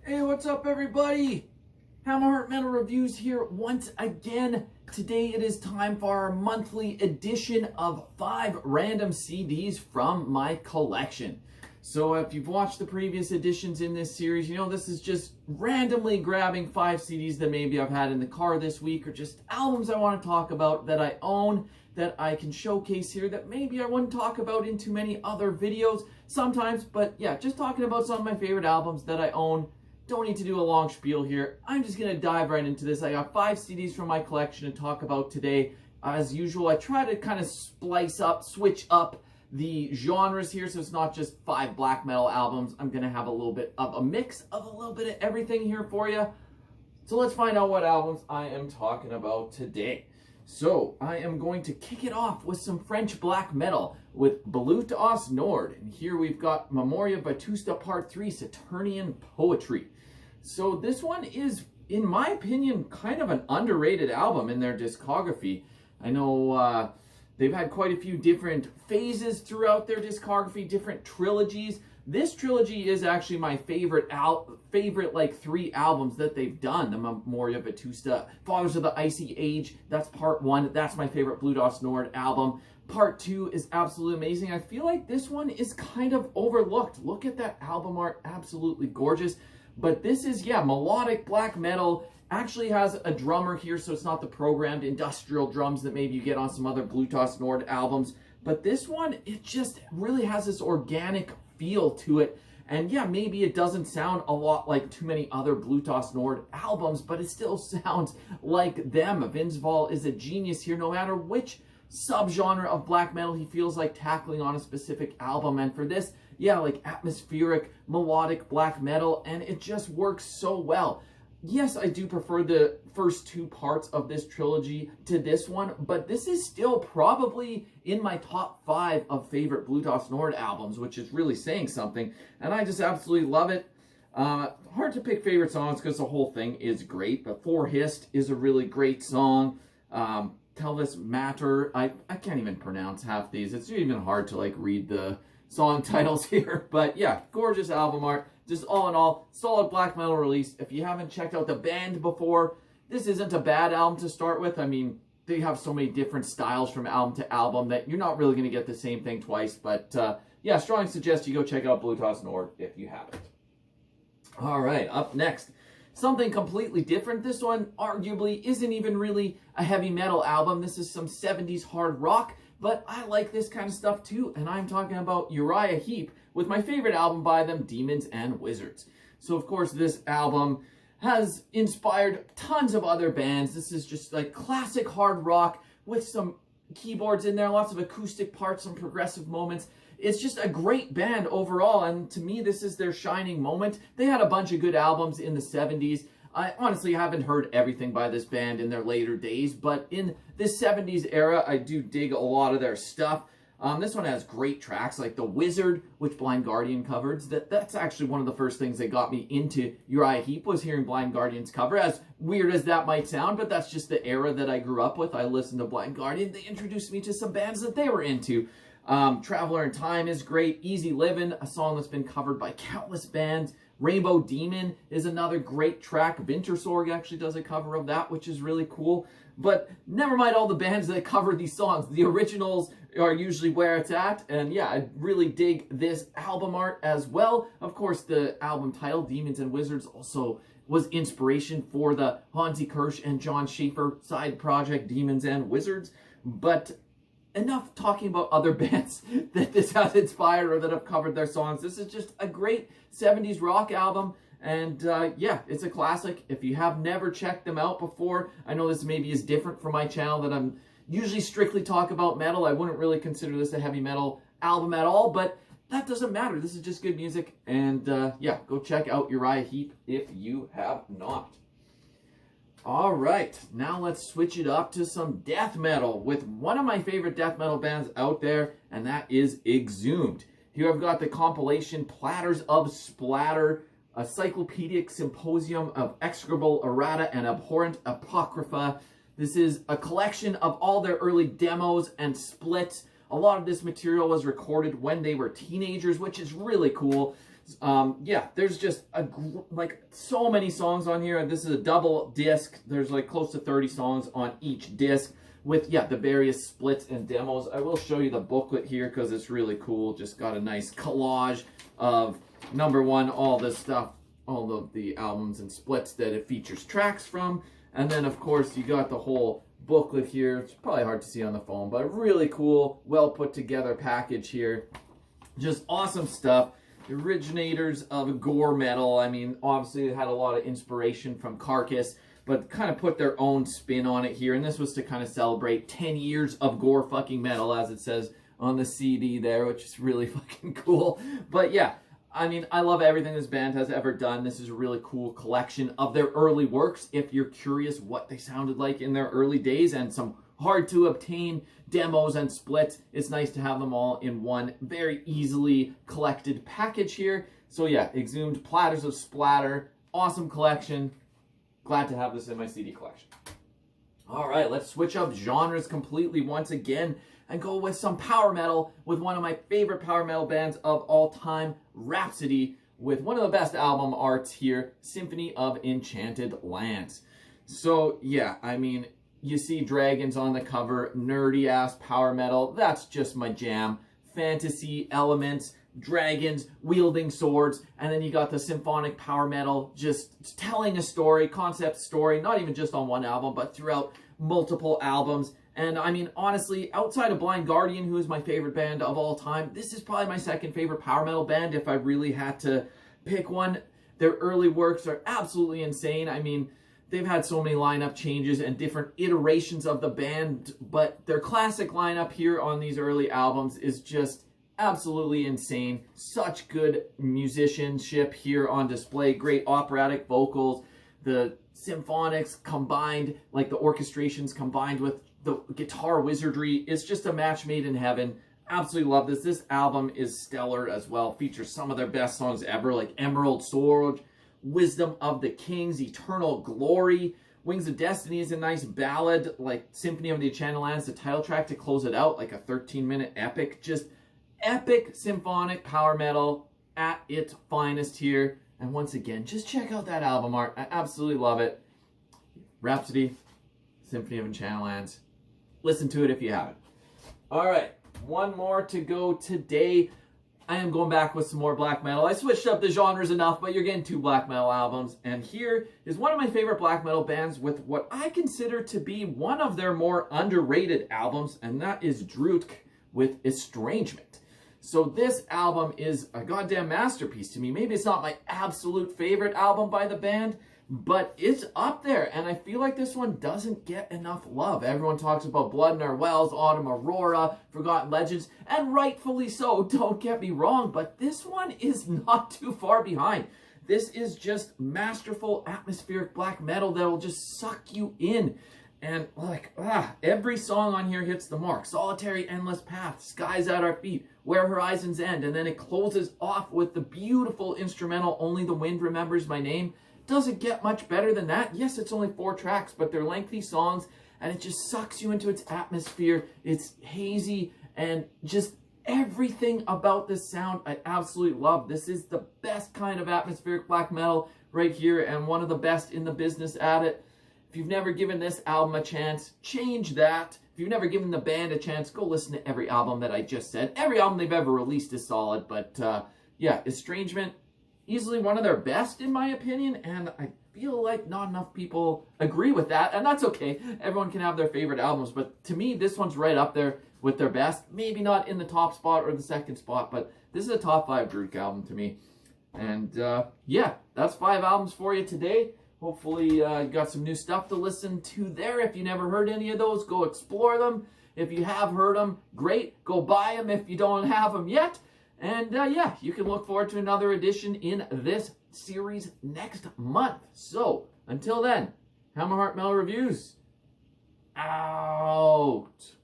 Hey, what's up everybody? Abhorrent Metal Reviews here once again. Today it is time for our monthly edition of 5 random CDs from my collection. So if you've watched the previous editions in this series, you know this is just randomly grabbing 5 CDs that maybe I've had in the car this week, or just albums I want to talk about that I own, that I can showcase here, that maybe I wouldn't talk about in too many other videos sometimes. But yeah, just talking about some of my favorite albums that I own. Don't need to do a long spiel here. I'm just going to dive right into this. I got 5 CDs from my collection to talk about today. As usual, I try to kind of switch up the genres here, so it's not just 5 black metal albums. I'm going to have a little bit of a mix of a little bit of everything here for you. So let's find out what albums I am talking about today. So I am going to kick it off with some French black metal with Bludo Nord. And here we've got Memoria, Vetusta Part 3, Saturnian Poetry. So this one is, in my opinion, kind of an underrated album in their discography. I know they've had quite a few different phases throughout their discography, different trilogies. This trilogy is actually my favorite like 3 albums that they've done. The Memoria, Vetusta, Fathers of the Icy Age, that's part 1. That's my favorite Bludo Nord album. Part 2 is absolutely amazing. I feel like this one is kind of overlooked. Look at that album art, absolutely gorgeous. But this is, yeah, melodic black metal. Actually has a drummer here, so it's not the programmed industrial drums that maybe you get on some other Bludo Nord albums. But this one, it just really has this organic feel to it. And yeah, maybe it doesn't sound a lot like too many other Bludo Nord albums, but it still sounds like them. Vince Vaughn is a genius here, no matter which subgenre of black metal he feels like tackling on a specific album. And for this, yeah, like atmospheric, melodic black metal, and it just works so well. Yes, I do prefer the first 2 parts of this trilogy to this one, but this is still probably in my top 5 of favorite Bludo Nord albums, which is really saying something, and I just absolutely love it. Hard to pick favorite songs because the whole thing is great, but For Hist is a really great song. Tell This Matter, I can't even pronounce half these. It's even hard to like read the song titles here, but yeah, gorgeous album art. Just all in all, solid black metal release. If you haven't checked out the band before, this isn't a bad album to start with. I mean, they have so many different styles from album to album that you're not really going to get the same thing twice. But yeah, strongly suggest you go check out Bludo Nord if you haven't. All right, up next, something completely different. This one arguably isn't even really a heavy metal album. This is some 70s hard rock, but I like this kind of stuff too. And I'm talking about Uriah Heep with my favorite album by them, Demons and Wizards. So of course this album has inspired tons of other bands. This is just like classic hard rock with some keyboards in there, lots of acoustic parts, some progressive moments. It's just a great band overall, and to me this is their shining moment. They had a bunch of good albums in the 70s. I honestly haven't heard everything by this band in their later days, but in this 70s era, I do dig a lot of their stuff. This one has great tracks like The Wizard, which Blind Guardian covers. That's actually one of the first things that got me into Uriah Heep, was hearing Blind Guardian's cover. As weird as that might sound, but that's just the era that I grew up with. I listened to Blind Guardian. They introduced me to some bands that they were into. Traveler in Time is great. Easy Livin', a song that's been covered by countless bands. Rainbow Demon is another great track. Wintersorg actually does a cover of that, which is really cool. But never mind all the bands that cover these songs. The originals are usually where it's at. And yeah, I really dig this album art as well. Of course, the album title, Demons and Wizards, also was inspiration for the Hansi Kirsch and John Schaefer side project, Demons and Wizards. But enough talking about other bands that this has inspired or that have covered their songs. This is just a great 70s rock album. And yeah, it's a classic. If you have never checked them out before, I know this maybe is different from my channel that I'm usually strictly talk about metal. I wouldn't really consider this a heavy metal album at all, but that doesn't matter. This is just good music. And yeah, go check out Uriah Heep if you have not. All right, now let's switch it up to some death metal with one of my favorite death metal bands out there, and that is Exhumed. Here I've got the compilation Platters of Splatter, a Cyclopedic Symposium of Execrable, Errata, and Abhorrent, Apocrypha. This is a collection of all their early demos and splits. A lot of this material was recorded when they were teenagers, which is really cool. Yeah, there's just like so many songs on here. This is a double disc. There's like close to 30 songs on each disc with, yeah, the various splits and demos. I will show you the booklet here because it's really cool. Just got a nice collage of, number one, all this stuff, all of the albums and splits that it features tracks from. And then, of course, you got the whole booklet here. It's probably hard to see on the phone, but really cool, well put together package here. Just awesome stuff. The originators of gore metal. I mean, obviously they had a lot of inspiration from Carcass, but kind of put their own spin on it here. And this was to kind of celebrate 10 years of gore fucking metal, as it says on the CD there, which is really fucking cool. But yeah, I mean, I love everything this band has ever done. This is a really cool collection of their early works. If you're curious what they sounded like in their early days and some hard to obtain demos and splits, it's nice to have them all in one very easily collected package here. So yeah, Exhumed, Platters of Splatter, awesome collection. Glad to have this in my CD collection. All right, let's switch up genres completely once again and go with some power metal with one of my favorite power metal bands of all time, Rhapsody, with one of the best album arts here, Symphony of Enchanted Lands. So yeah, I mean, you see dragons on the cover, nerdy ass power metal, that's just my jam. Fantasy elements, dragons wielding swords, and then you got the symphonic power metal just telling a story, concept story, not even just on one album, but throughout multiple albums. And I mean, honestly, outside of Blind Guardian, who is my favorite band of all time, this is probably my second favorite power metal band if I really had to pick one. Their early works are absolutely insane. I mean, they've had so many lineup changes and different iterations of the band, but their classic lineup here on these early albums is just absolutely insane. Such good musicianship here on display. Great operatic vocals. The symphonics combined, like the orchestrations combined with the guitar wizardry. It's just a match made in heaven. Absolutely love this. This album is stellar as well. Features some of their best songs ever, like Emerald Sword, Wisdom of the Kings, Eternal Glory. Wings of Destiny is a nice ballad, like Symphony of the Enchanted Lands, the title track to close it out, like a 13-minute epic. Just epic symphonic power metal at its finest here. And once again, just check out that album art. I absolutely love it. Rhapsody, Symphony of Enchanted Lands. Listen to it if you haven't. All right, one more to go today. I am going back with some more black metal. I switched up the genres enough, but you're getting two black metal albums. And here is one of my favorite black metal bands with what I consider to be one of their more underrated albums, and that is Drudkh with Estrangement. So this album is a goddamn masterpiece to me. Maybe it's not my absolute favorite album by the band, but it's up there, and I feel like this one doesn't get enough love. Everyone talks about Blood in Our Wells, Autumn Aurora, Forgotten Legends, and rightfully so, don't get me wrong, but this one is not too far behind. This is just masterful atmospheric black metal that will just suck you in. And like, every song on here hits the mark. Solitary Endless Path, Skies at Our Feet, Where Horizons End, and then it closes off with the beautiful instrumental Only the Wind Remembers My Name. Doesn't get much better than that. Yes, it's only 4 tracks, but they're lengthy songs, and it just sucks you into its atmosphere. It's hazy, and just everything about this sound I absolutely love. This is the best kind of atmospheric black metal right here, and one of the best in the business at it. If you've never given this album a chance, change that. If you've never given the band a chance, go listen to every album that I just said. Every album they've ever released is solid, but yeah, Estrangement, easily one of their best in my opinion, and I feel like not enough people agree with that, and that's okay. Everyone can have their favorite albums, but to me, this one's right up there with their best. Maybe not in the top spot or the second spot, but this is a top 5 Drudkh album to me. And yeah, that's 5 albums for you today. Hopefully you got some new stuff to listen to there. If you never heard any of those, go explore them. If you have heard them, great. Go buy them if you don't have them yet. And yeah, you can look forward to another edition in this series next month. So, until then, Hammerheart Metal Reviews, out.